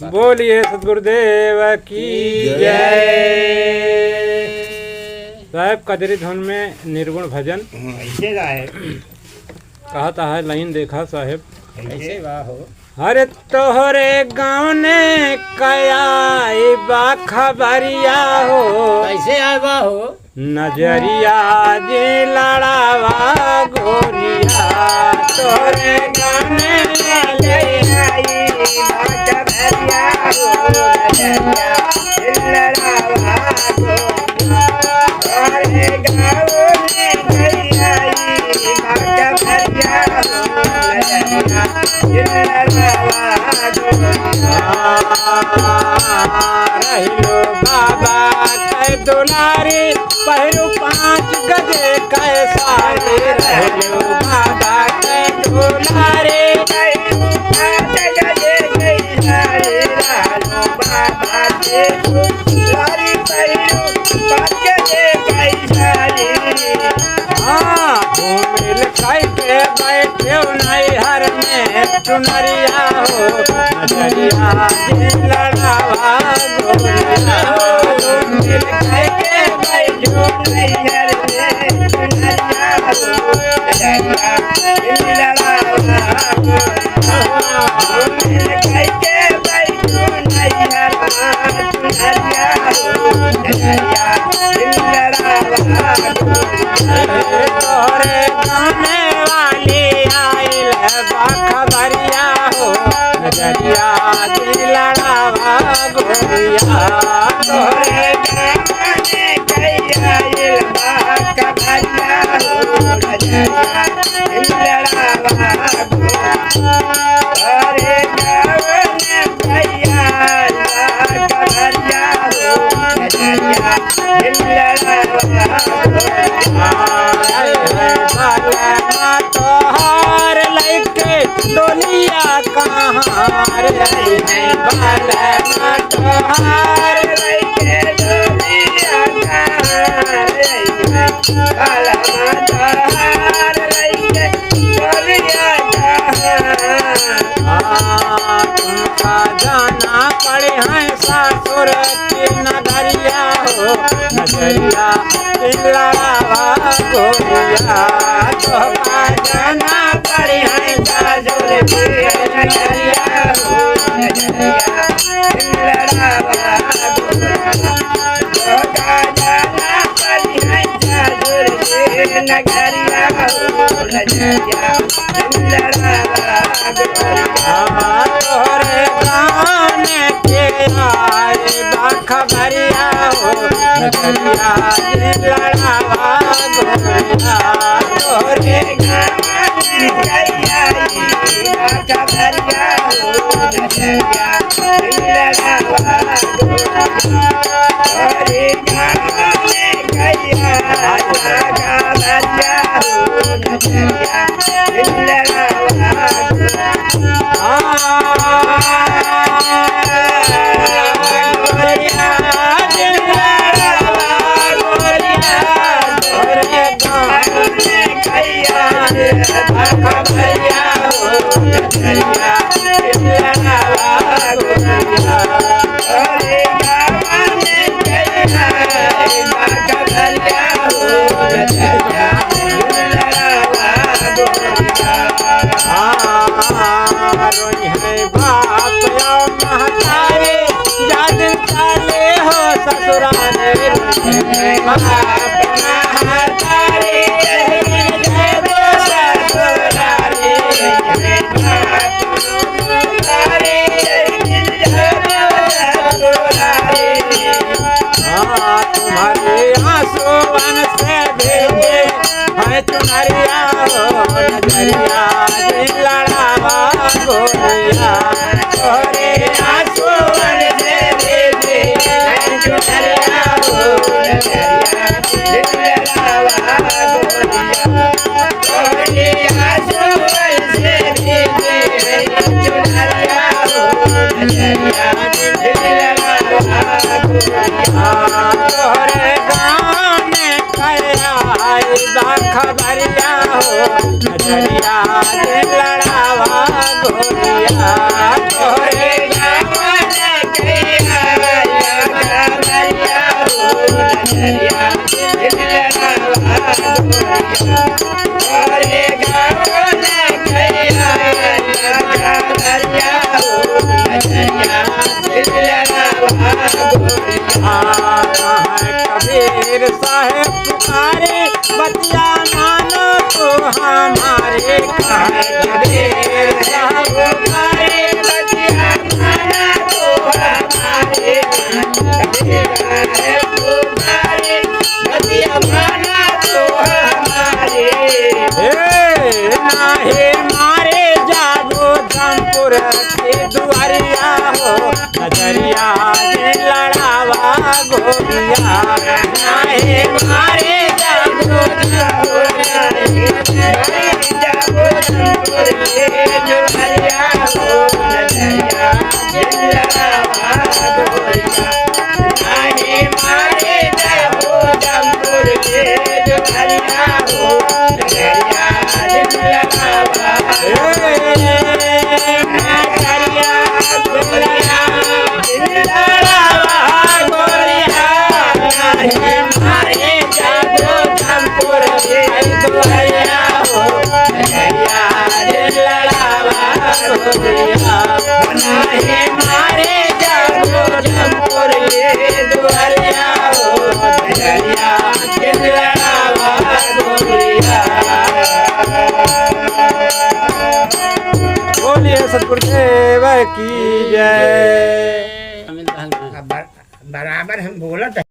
बोलिए सतगुरुदेव की जय। साहब कदरी धुन में निर्गुण भजन ऐसे गाए कहता है लाइन देखा साहेब ऐसे गा हो। अरे तोहरे गाँव ने कयाई बा खबरिया हो कैसे आवा हो नजरिया जे लड़ावा गोरिया तोहरे गाँव ने कयाई बा खबरिया हो नजरिया जे लड़ावा गोरिया तोहरे गाँव ने कयाई बा खबरिया हो नजरिया जे लड़ावा रहिलो बाबा कै दुलारी पहरू 5 गजे कैसारे रहिलो बाबा कै दुलारी पहरू 5 गजे कैसारे रहिलो बाबा कै दुलारी पहरू 5 गजे कैसारे घूमिल कैके बैठे नैहर में चुनरिया हो नजरिया जे लड़ावा गोरिया घूमिल कैके बैठो नैहर में चुनरिया हो नजरिया जे लड़ावा गोरिया घूमिल कैके बैठो नैहर में चुनरिया हो नजरिया जे लड़ावा गोरिया तोरे गाने वाली आइल खबरिया हो नजरिया जे लड़ावा गोरिया तोरे गाने आइल खबरिया हो नजरिया जे लड़ावा गोरिया तोरे गाने आइल खबरिया हो नजरिया जे लड़ावा तोहार लैके डोलिया कहाँ रे बालमा तोहार लैके डोलिया कहाँ रे बालमा तोहार लैके डोलिया कहाँ तुमका जाना पड़े हैं सासुर की नगरिया हो नजरिया लड़ावा गोरिया तोहका जाना पड़े हैं सासुर की नगरिया हो नजरिया लड़ावा गोरिया तोहका जाना पड़े हैं सासुर की नगरिया हो नजरिया लड़ावा गोरिया तोहरे गाने के आए खबरिया हो नजरिया जे लड़ावा गोरिया तोहरे गाने के आए खबरिया हो नजरिया जे लड़ावा गोरिया तोहरे गाने के आए खबरिया हो नजरिया जे लड़ावा तुम्हारे आंसुओं से भेजे है चुनरिया हो नजरिया जे लड़ावा गोरिया तोरे आंसुओं से भेजे है चुनरिया हो नजरिया जे लड़ावा दुआरिया हो नजरिया जे लड़ावा गोरिया नाहे मारे जागो जंपुर जागो जंपुर के दुआरिया हो नजरिया जे लड़ावा गोरिया नाहे मारे जागो जंपुर के दुआरिया हो नजरिया जे लड़ावा मारे जागो जंपुर के दुआरिया हो नजरिया के लड़ावा गोरिया। बोलिए सतगुरुदेव की जय।